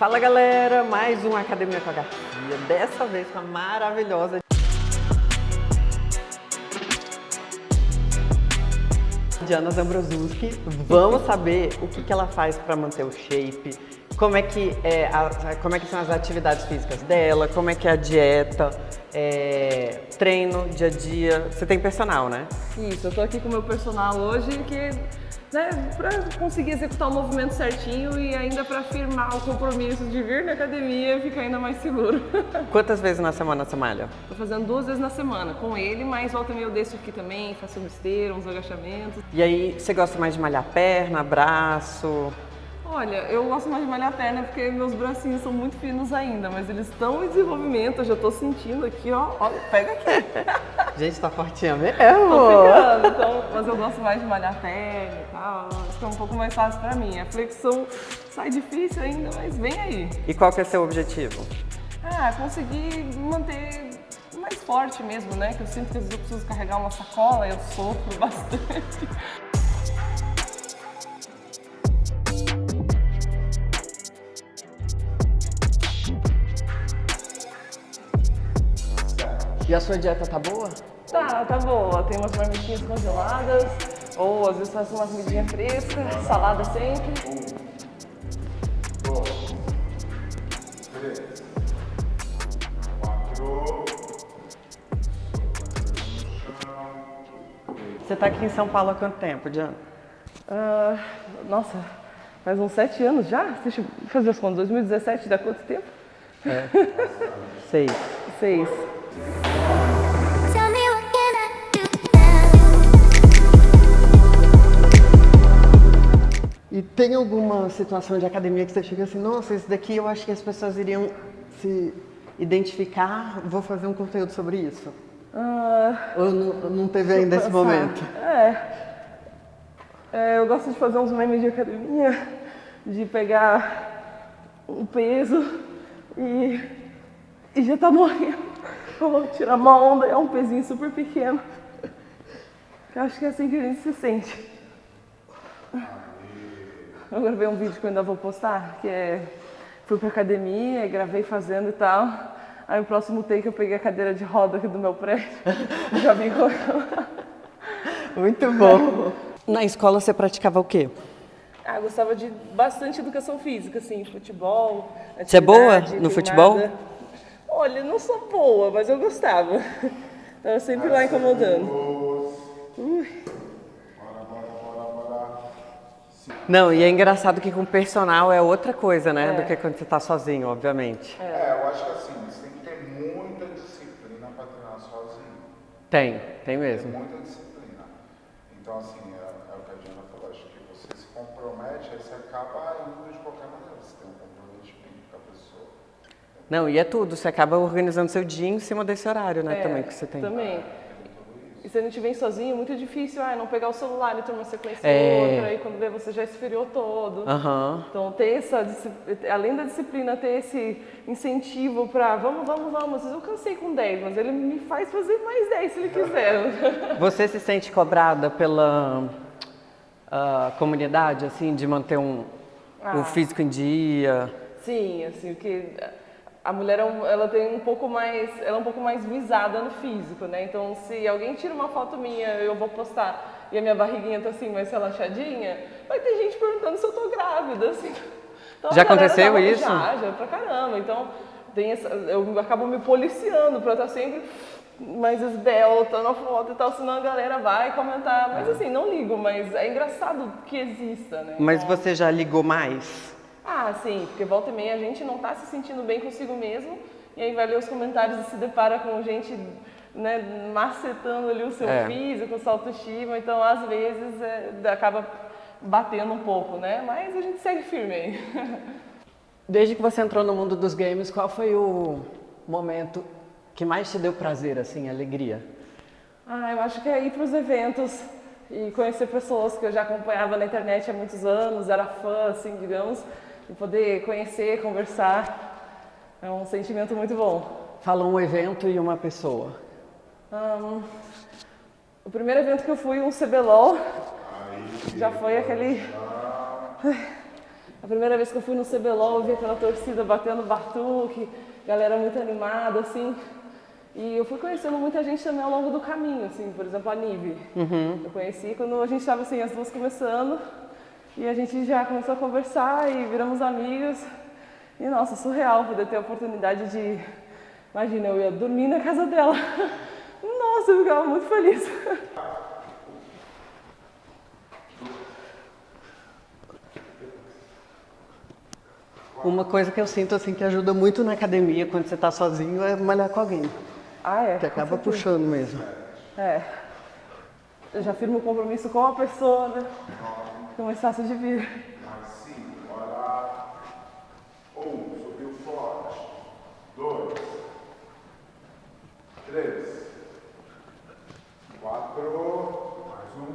Fala galera, mais uma Academia com a Garcia, dessa vez com a maravilhosa Diana Zambrosuski. Vamos saber o que ela faz para manter o shape, como é que são as atividades físicas dela, como é que é a dieta, treino, dia a dia. Você tem personal, né? Isso, eu tô aqui com o meu personal hoje, pra conseguir executar o movimento certinho e ainda pra firmar o compromisso de vir na academia e ficar ainda mais seguro. Quantas vezes na semana você malha? Tô fazendo 2 vezes na semana com ele, mas volta e meia eu desço aqui também, faço uma esteira, uns agachamentos. E aí, você gosta mais de malhar perna, braço? Olha, eu gosto mais de malhar a perna porque meus bracinhos são muito finos ainda, mas eles estão em desenvolvimento, eu já tô sentindo aqui, ó, olha, pega aqui. Gente, tá fortinha mesmo! Tô ficando, então, mas eu gosto mais de malhar a perna e tal, acho que é um pouco mais fácil pra mim. A flexão sai difícil ainda, mas vem aí. E qual que é o seu objetivo? Conseguir manter mais forte mesmo, né? Que eu sinto que às vezes eu preciso carregar uma sacola e eu sofro bastante. E a sua dieta tá boa? Tá boa. Tem umas marmitinhas congeladas, ou às vezes faço umas comidinhas frescas, salada sempre. 1, 2, 3, 4. Você tá aqui em São Paulo há quanto tempo, Diana? Nossa, faz uns 7 anos já? Deixa eu fazer as contas. 2017 dá quanto tempo? 6. 6. Tell me what can I do now? E tem alguma situação de academia que você chega assim, nossa, esse daqui eu acho que as pessoas iriam se identificar, vou fazer um conteúdo sobre isso? Ou não teve ainda esse momento? Eu gosto de fazer uns memes de academia, de pegar um peso e já tá morrendo. Vou tirar uma onda, é um pezinho super pequeno. Eu acho que é assim que a gente se sente. Eu gravei um vídeo que eu ainda vou postar, fui pra academia, gravei fazendo e tal. Aí o próximo take eu peguei a cadeira de roda aqui do meu prédio. Já vim correndo. Muito bom! Na escola você praticava o quê? Eu gostava de bastante educação física, assim, futebol. Você é boa atividade, no futebol? nada. Olha, não sou boa, mas eu gostava. Tava sempre lá incomodando. Bora. Não, e é engraçado que com personal é outra coisa, né? Do que quando você tá sozinho, obviamente. Eu acho que assim, você tem que ter muita disciplina para treinar sozinho. Tem Tem mesmo. muita disciplina. Então, assim, é o que a Diana falou, acho que você se compromete, aí você acaba indo de qualquer maneira, você tem um comprometimento com a pessoa. Não, e é tudo, você acaba organizando seu dia em cima desse horário, né, também que você tem. Também. E se a gente vem sozinho, é muito difícil, não pegar o celular e ter uma sequência outra, e quando vê você já esfriou todo. Então ter além da disciplina, ter esse incentivo pra vamos. Às vezes eu cansei com 10, mas ele me faz fazer mais 10 se ele quiser. Você se sente cobrada pela comunidade, assim, de manter o físico em dia? Sim, assim, porque a mulher ela tem um pouco mais, ela é um pouco mais visada no físico, né? Então, se alguém tira uma foto minha, eu vou postar e a minha barriguinha tá assim, mais relaxadinha, vai ter gente perguntando se eu tô grávida, assim. Então, Já aconteceu isso? Já pra caramba. Então, eu acabo me policiando pra estar sempre mais esbelta na foto e tal, senão a galera vai comentar. Mas assim, não ligo, mas é engraçado que exista, né? Mas Então, você já ligou mais? sim, porque volta e meia a gente não tá se sentindo bem consigo mesmo, e aí vai ler os comentários e se depara com gente, né, macetando ali o seu físico, sua autoestima, então às vezes acaba batendo um pouco, né, mas a gente segue firme aí. Desde que você entrou no mundo dos games, qual foi o momento que mais te deu prazer, assim, alegria? Eu acho que é ir para os eventos e conhecer pessoas que eu já acompanhava na internet há muitos anos, era fã, assim, digamos, e poder conhecer, conversar, é um sentimento muito bom. Fala um evento e uma pessoa. O primeiro evento que eu fui, um CBLOL, já foi aquele... A primeira vez que eu fui no CBLOL, eu vi aquela torcida batendo batuque, galera muito animada, assim. E eu fui conhecendo muita gente também ao longo do caminho, assim, por exemplo, a Nive. Eu conheci quando a gente estava assim, as duas começando, e a gente já começou a conversar e viramos amigas. E nossa, surreal poder ter a oportunidade de... Imagina, eu ia dormir na casa dela. Nossa, eu ficava muito feliz. Uma coisa que eu sinto assim que ajuda muito na academia quando você tá sozinho é malhar com alguém. Ah, é? Que acaba puxando mesmo. É. Eu já firmo o compromisso com a pessoa, né? Fica mais fácil de vir. Assim, bora. 1, subiu forte. 2, 3, 4, mais um.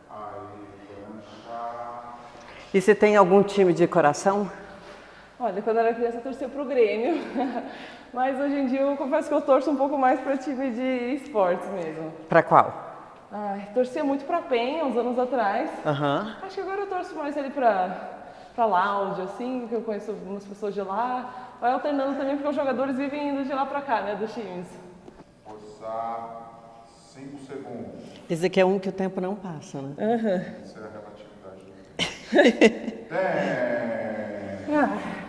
Aí, plancha. E você tem algum time de coração? Olha, quando eu era criança eu torcia pro Grêmio, mas hoje em dia eu confesso que eu torço um pouco mais para time de esportes mesmo. Pra qual? Ai, torcia muito pra PEN uns anos atrás. Acho que agora eu torço mais ali pra Loud, assim, que eu conheço algumas pessoas de lá. Vai alternando também porque os jogadores vivem indo de lá pra cá, né, dos times. Forçar 5 segundos. Esse aqui é um que o tempo não passa, né? Essa é a relatividade. 10.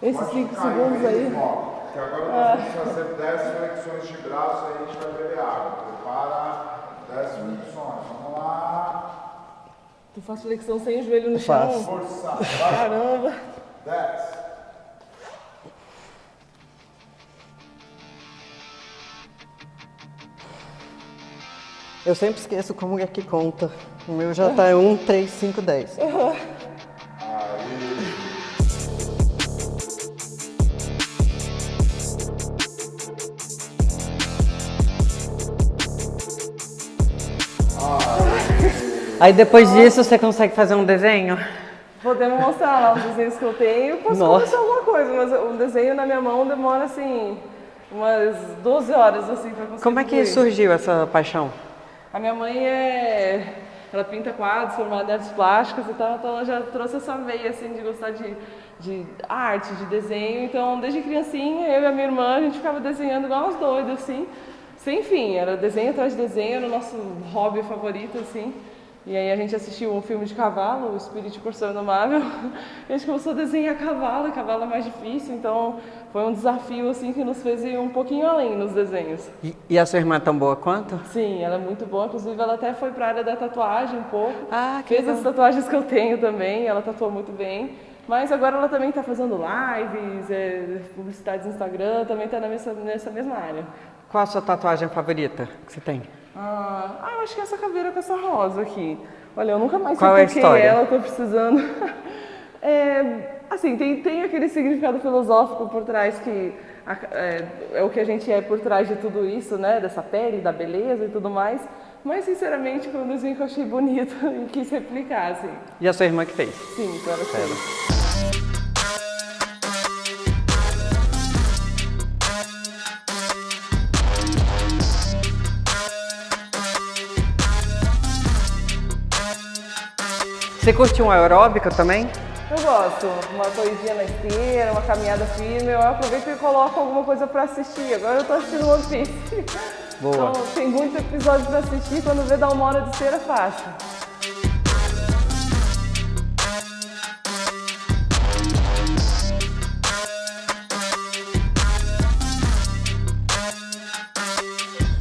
Esses 5 segundos aí. Porque agora nós vamos fazer 10 flexões de braço e a gente vai beber água. Prepara 10 flexões. Vamos lá. Tu faz flexão sem o joelho no chão? Forçar. Caramba. 10. Eu sempre esqueço como é que conta. O meu já tá 1, 3, 5, 10. Aí depois disso você consegue fazer um desenho? Podemos mostrar lá os desenhos que eu tenho. Posso começar alguma coisa, mas o desenho na minha mão demora assim umas 12 horas assim para conseguir. Como é que concluir. surgiu essa paixão? A minha mãe ela pinta quadros, formada em artes plásticas e tal, então ela já trouxe essa veia assim de gostar de arte, de desenho. Então desde criancinha eu e a minha irmã a gente ficava desenhando igual uns doidos assim, sem fim. Era desenho atrás de desenho, era o nosso hobby favorito assim. E aí a gente assistiu um filme de cavalo, o Spirit Corção Indomável, e a gente começou a desenhar cavalo, e cavalo é mais difícil, então foi um desafio assim que nos fez ir um pouquinho além nos desenhos. E a sua irmã é tão boa quanto? Sim, ela é muito boa, inclusive ela até foi para a área da tatuagem um pouco, Que fez legal. as tatuagens que eu tenho também, ela tatua muito bem, mas agora ela também está fazendo lives, publicidades no Instagram, também está nessa mesma área. Qual a sua tatuagem favorita que você tem? Eu acho que essa caveira com essa rosa aqui. Olha, eu nunca mais Qual é a toquei história? ela, tô precisando. Assim, tem aquele significado filosófico por trás que é o que a gente é por trás de tudo isso, né? Dessa pele, da beleza e tudo mais. Mas, sinceramente, foi um desenho que eu achei bonito e quis replicar, assim. E a sua irmã que fez? Sim, então ela fez. Você curte uma aeróbica também? Eu gosto, uma corridinha na esteira, uma caminhada firme, eu aproveito e coloco alguma coisa pra assistir. Agora eu tô assistindo One Piece. Boa. Então tem muitos episódios pra assistir, quando vê dar 1 hora de esteira é fácil.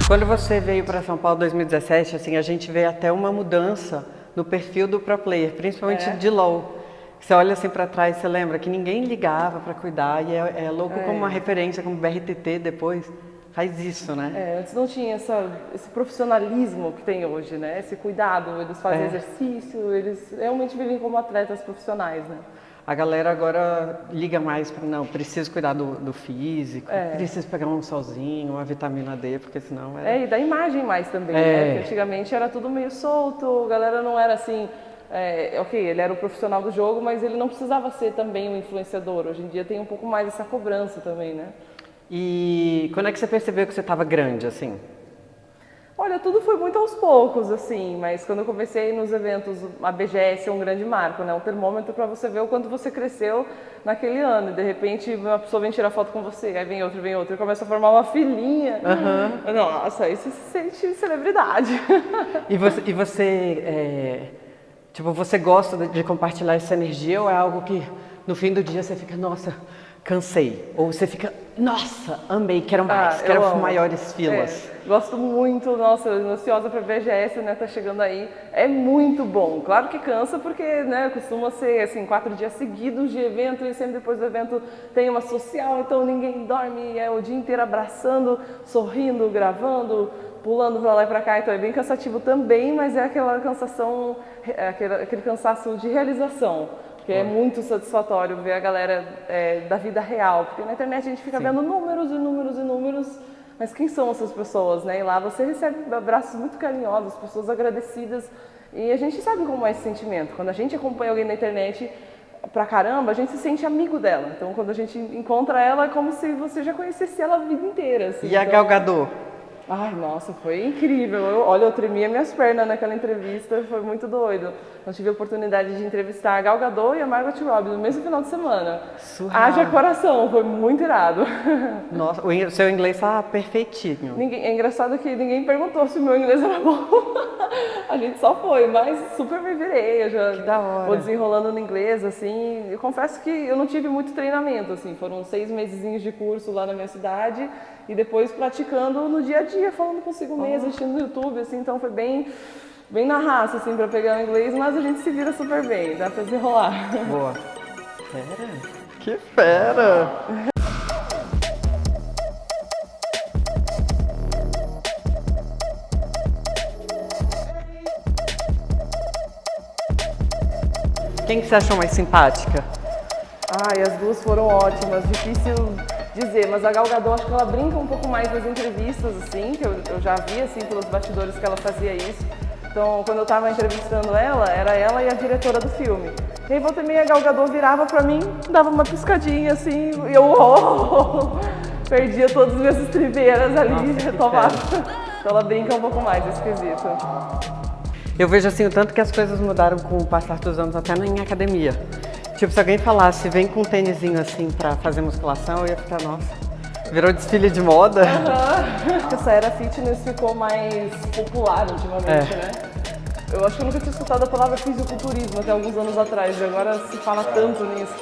Quando você veio para São Paulo em 2017, assim, a gente vê até uma mudança no perfil do pro player, principalmente de LoL. Você olha assim para trás, você lembra que ninguém ligava para cuidar e é louco como uma referência, como BRTT depois faz isso, né? Antes não tinha esse profissionalismo que tem hoje, né? Esse cuidado, eles fazem exercício, eles realmente vivem como atletas profissionais, né? A galera agora liga mais para, não, preciso cuidar do físico, preciso pegar um solzinho, uma vitamina D, porque senão... E da imagem mais também, né? Porque antigamente era tudo meio solto, a galera não era assim... ok, ele era o profissional do jogo, mas ele não precisava ser também um influenciador. Hoje em dia tem um pouco mais essa cobrança também, né? E quando é que você percebeu que você estava grande, assim? Olha, tudo foi muito aos poucos, assim, mas quando eu comecei nos eventos, a BGS é um grande marco, né? Um termômetro para você ver o quanto você cresceu naquele ano. E de repente, uma pessoa vem tirar foto com você, aí vem outra, e começa a formar uma filinha. Nossa, aí você se sente celebridade. E você tipo, você gosta de compartilhar essa energia ou é algo que no fim do dia você fica, nossa, cansei? Ou você fica, nossa, amei, quero mais, quero maiores filas? Gosto muito, nossa, ansiosa para a BGS, né, tá chegando aí. É muito bom. Claro que cansa porque, né, costuma ser assim, 4 dias seguidos de evento e sempre depois do evento tem uma social, então ninguém dorme, é o dia inteiro abraçando, sorrindo, gravando, pulando para lá e para cá, então é bem cansativo também, mas é aquela cansação, aquele cansaço de realização. Que é muito satisfatório ver a galera da vida real, porque na internet a gente fica vendo números e números e números, mas quem são essas pessoas, né? E lá você recebe abraços muito carinhosos, pessoas agradecidas, e a gente sabe como é esse sentimento. Quando a gente acompanha alguém na internet pra caramba, a gente se sente amigo dela. Então quando a gente encontra ela, é como se você já conhecesse ela a vida inteira. Assim. E a Gal Gadot? Ai, nossa, foi incrível. Eu tremia minhas pernas naquela entrevista, foi muito doido. Eu tive a oportunidade de entrevistar a Gal Gadot e a Margot Robbie no mesmo final de semana. Surreal. Haja coração, foi muito irado. Nossa, o seu inglês tá perfeitinho. É engraçado que ninguém perguntou se o meu inglês era bom. A gente só foi, mas super me virei. Eu já que da hora. Vou desenrolando no inglês, assim. Eu confesso que eu não tive muito treinamento, assim. Foram 6 mesezinhos de curso lá na minha cidade e depois praticando no dia a dia, falando consigo mesmo, assistindo no YouTube, assim. Então foi bem na raça, assim, pra pegar o inglês, mas a gente se vira super bem, dá pra desenrolar. Boa. Fera? Que fera! Quem que você achou mais simpática? Ai, as duas foram ótimas, difícil dizer, mas a Gal Gadot, acho que ela brinca um pouco mais nas entrevistas, assim, que eu já vi, assim, pelos bastidores que ela fazia isso. Então, quando eu tava entrevistando ela, era ela e a diretora do filme. E aí, volta e meia, a Gal Gadot virava pra mim, dava uma piscadinha, assim, e eu perdia todas as minhas estribeiras ali, retomava. Então, ela brinca um pouco mais nesse quesito. Eu vejo, assim, o tanto que as coisas mudaram com o passar dos anos, até em academia. Tipo, se alguém falasse, vem com um tênisinho assim pra fazer musculação, eu ia ficar, nossa, virou desfile de moda. Essa era fitness ficou mais popular ultimamente, né? Eu acho que eu nunca tinha escutado a palavra fisiculturismo até alguns anos atrás, e agora se fala tanto nisso.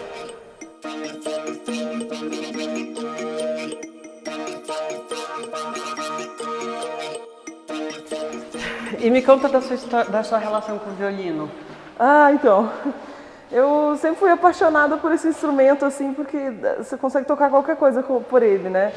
E me conta da sua relação com o violino. Ah, então... Eu sempre fui apaixonada por esse instrumento, assim, porque você consegue tocar qualquer coisa por ele, né?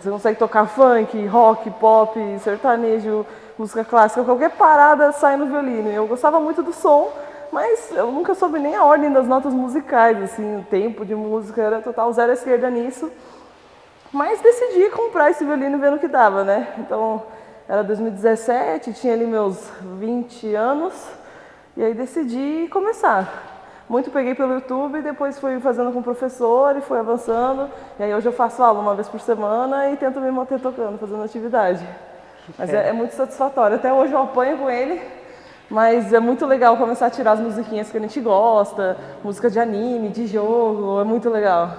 Você consegue tocar funk, rock, pop, sertanejo, música clássica, qualquer parada sai no violino. Eu gostava muito do som, mas eu nunca soube nem a ordem das notas musicais, assim, o tempo de música, era total zero à esquerda nisso. Mas decidi comprar esse violino vendo o que dava, né? Então, era 2017, tinha ali meus 20 anos, e aí decidi começar. Muito peguei pelo YouTube, depois fui fazendo com o professor e fui avançando. E aí hoje eu faço aula uma vez por semana e tento me manter tocando, fazendo atividade. Mas é muito satisfatório. Até hoje eu apanho com ele, mas é muito legal começar a tirar as musiquinhas que a gente gosta, música de anime, de jogo, é muito legal.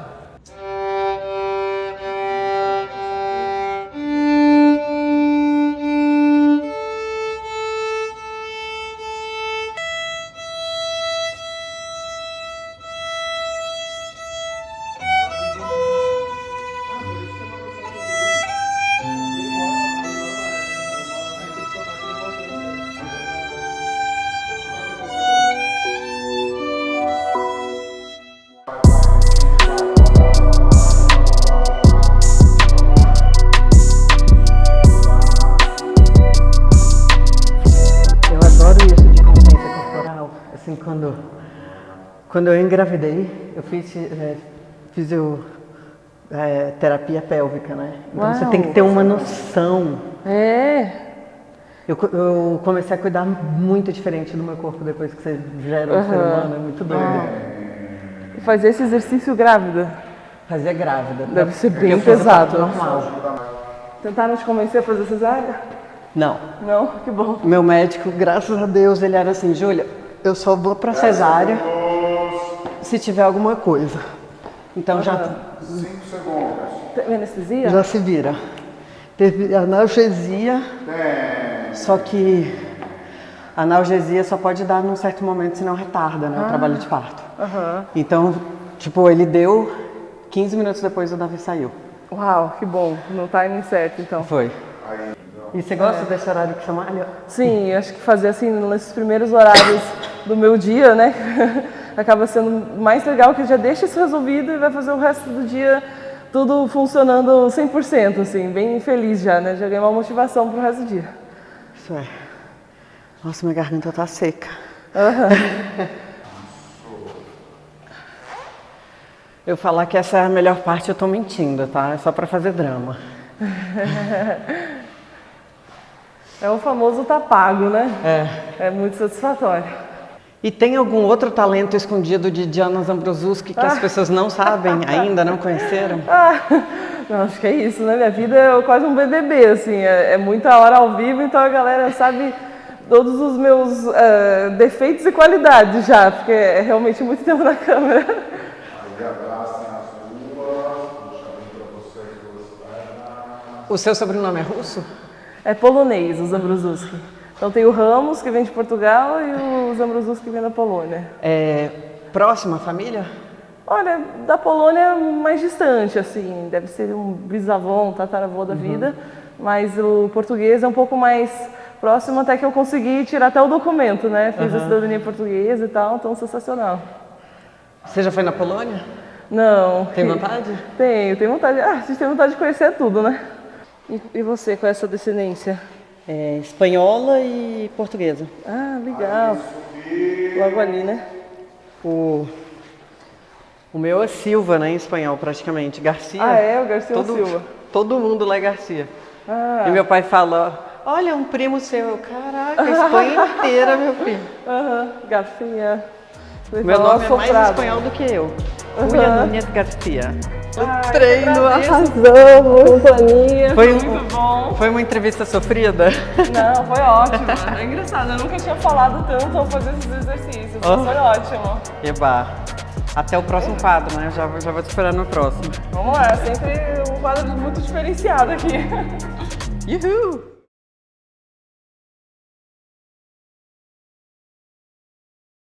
Quando eu engravidei, eu fiz terapia pélvica, né? Então você tem que ter uma noção. Eu comecei a cuidar muito diferente do meu corpo depois que você gera um ser humano, é muito doido. E fazer esse exercício grávida? Fazia grávida. Deve ser bem pesado. Normal. Tentaram te convencer a fazer cesárea? Não. Não? Que bom. Meu médico, graças a Deus, ele era assim, Júlia, eu só vou pra cesárea se tiver alguma coisa. Então já 5 segundos. Tem anestesia? já se vira. Teve analgesia, só que a analgesia só pode dar num certo momento, senão retarda, né, o trabalho de parto. Então, tipo, ele deu, 15 minutos depois o Davi saiu. Uau, que bom. No timing certo, então. Foi. E você gosta desse horário que você malha? Sim, acho que fazer assim, nesses primeiros horários do meu dia, né? Acaba sendo mais legal, que já deixa isso resolvido e vai fazer o resto do dia tudo funcionando 100%, assim, bem feliz já, né? Já ganhei uma motivação pro resto do dia. Isso é. Nossa, minha garganta tá seca. Eu falar que essa é a melhor parte, eu tô mentindo, tá? É só pra fazer drama. É o famoso tá pago, né? É. É muito satisfatório. E tem algum outro talento escondido de Diana Zambrozowski que as pessoas não sabem ainda, não conheceram? Não, acho que é isso, né? Minha vida é quase um BBB, assim, é muita hora ao vivo, então a galera sabe todos os meus defeitos e qualidades já, porque é realmente muito tempo na câmera. Aí abracem as duas, puxa bem pra você as duas pernas. O seu sobrenome é russo? É polonês, o Zambrozowski. Então tem o Ramos, que vem de Portugal, e o Zambrozowski, que vem da Polônia. É próxima família? Olha, da Polônia mais distante, assim, deve ser um bisavô, um tataravô da vida, mas o português é um pouco mais próximo, até que eu consegui tirar até o documento, né? Fiz a cidadania portuguesa e tal, então sensacional. Você já foi na Polônia? Não. Tem vontade? Tenho vontade. A gente tem vontade de conhecer tudo, né? E você, com essa descendência? É, espanhola e portuguesa. Ah, legal. Logo ali, né? O meu é Silva, né, em espanhol, praticamente. Garcia. Ah, é? O Garcia Silva. Todo mundo lá é Garcia. Ah. E meu pai fala, olha, um primo seu. Caraca, a Espanha inteira, meu filho. Garcia. Meu nome é mais espanhol do que eu. Julia Núñez Garcia. O treino arrasamos, Aninha. Foi muito bom. Foi uma entrevista sofrida? Não, foi ótimo. É engraçado, eu nunca tinha falado tanto ao fazer esses exercícios. Foi ótimo. Eba. Até o próximo quadro, né? Eu já vou te esperar no próximo. Vamos lá, sempre um quadro muito diferenciado aqui. Uhul!